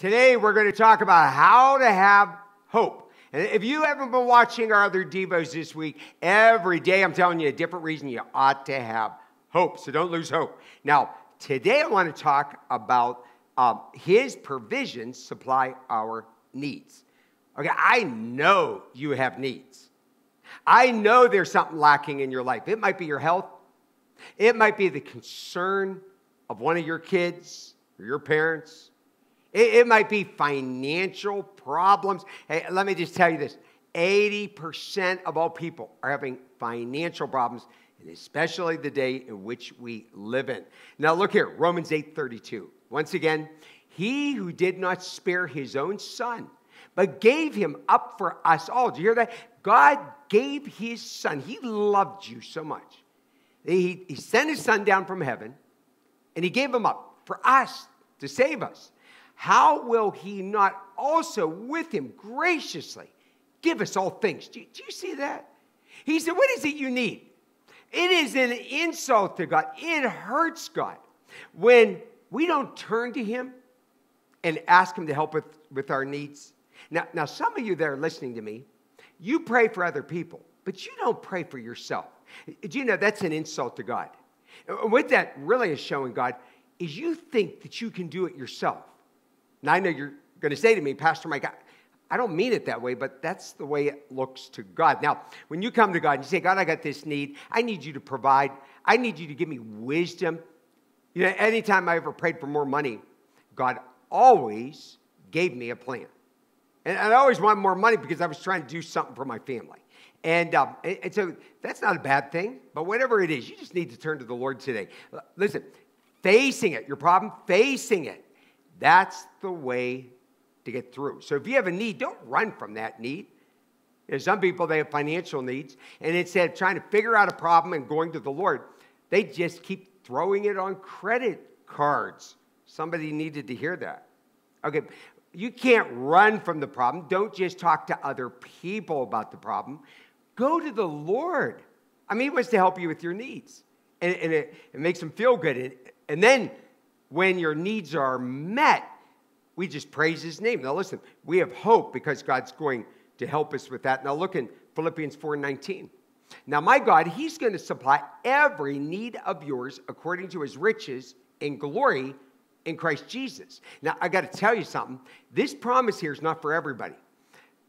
Today we're going to talk about how to have hope. And if you haven't been watching our other Devos this week, every day I'm telling you a different reason you ought to have hope. So don't lose hope. Now, today I want to talk about His provisions supply our needs. Okay, I know you have needs. I know there's something lacking in your life. It might be your health. It might be the concern of one of your kids or your parents. It might be financial problems. Hey, let me just tell you this. 80% of all people are having financial problems, and especially the day in which we live in. Now look here, Romans 8:32. Once again, He who did not spare His own Son, but gave Him up for us all. Do you hear that? God gave His Son. He loved you so much. He sent His Son down from heaven, and He gave Him up for us to save us. How will He not also with Him graciously give us all things? Do you see that? He said, what is it you need? It is an insult to God. It hurts God when we don't turn to Him and ask Him to help with our needs. Now, some of you that are listening to me, you pray for other people, but you don't pray for yourself. Do you know that's an insult to God? What that really is showing God is you think that you can do it yourself. Now, I know you're going to say to me, Pastor Mike, I don't mean it that way, but that's the way it looks to God. Now, when you come to God and you say, God, I got this need. I need you to provide. I need you to give me wisdom. You know, anytime I ever prayed for more money, God always gave me a plan. And I always wanted more money because I was trying to do something for my family. And so that's not a bad thing, but whatever it is, you just need to turn to the Lord today. Listen, facing it, your problem, facing it. That's the way to get through. So if you have a need, don't run from that need. You know, some people, they have financial needs, and instead of trying to figure out a problem and going to the Lord, they just keep throwing it on credit cards. Somebody needed to hear that. Okay, you can't run from the problem. Don't just talk to other people about the problem. Go to the Lord. I mean, He wants to help you with your needs, and it makes Him feel good. And then when your needs are met, we just praise His name. Now listen, we have hope because God's going to help us with that. Now look in Philippians 4:19. Now my God, He's going to supply every need of yours according to His riches in glory in Christ Jesus. Now I got to tell you something. This promise here is not for everybody.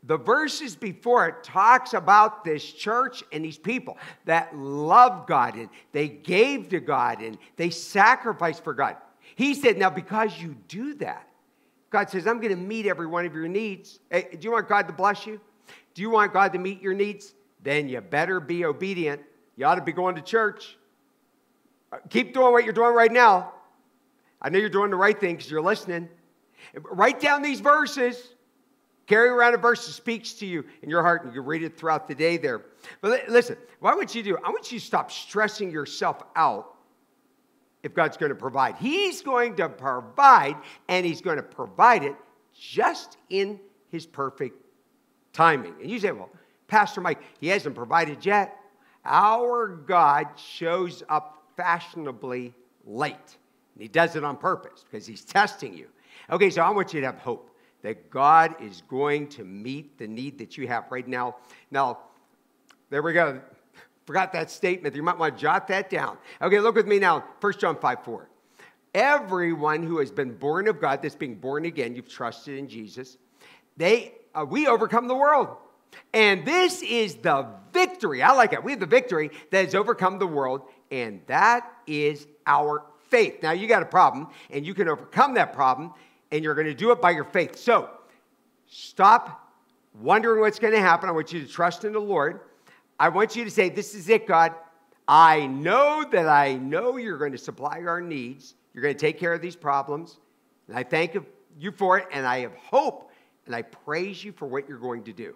The verses before it talks about this church and these people that love God and they gave to God and they sacrificed for God. He said, now because you do that, God says, I'm going to meet every one of your needs. Hey, do you want God to bless you? Do you want God to meet your needs? Then you better be obedient. You ought to be going to church. Keep doing what you're doing right now. I know you're doing the right thing because you're listening. Write down these verses. Carry around a verse that speaks to you in your heart, and you can read it throughout the day there. But listen, what I want you to do, I want you to stop stressing yourself out if God's going to provide. He's going to provide, and He's going to provide it just in His perfect timing. And you say, well, Pastor Mike, He hasn't provided yet. Our God shows up fashionably late. And He does it on purpose because He's testing you. Okay, so I want you to have hope that God is going to meet the need that you have right now. Now, there we go. Forgot that statement. You might want to jot that down. Okay, look with me now. 1 John 5:4. Everyone who has been born of God, that's being born again, you've trusted in Jesus, we overcome the world. And this is the victory. I like it. We have the victory that has overcome the world, and that is our faith. Now, you got a problem, and you can overcome that problem, and you're going to do it by your faith. So, stop wondering what's going to happen. I want you to trust in the Lord. I want you to say, this is it, God. I know you're going to supply our needs. You're going to take care of these problems. And I thank you for it, and I have hope, and I praise you for what you're going to do.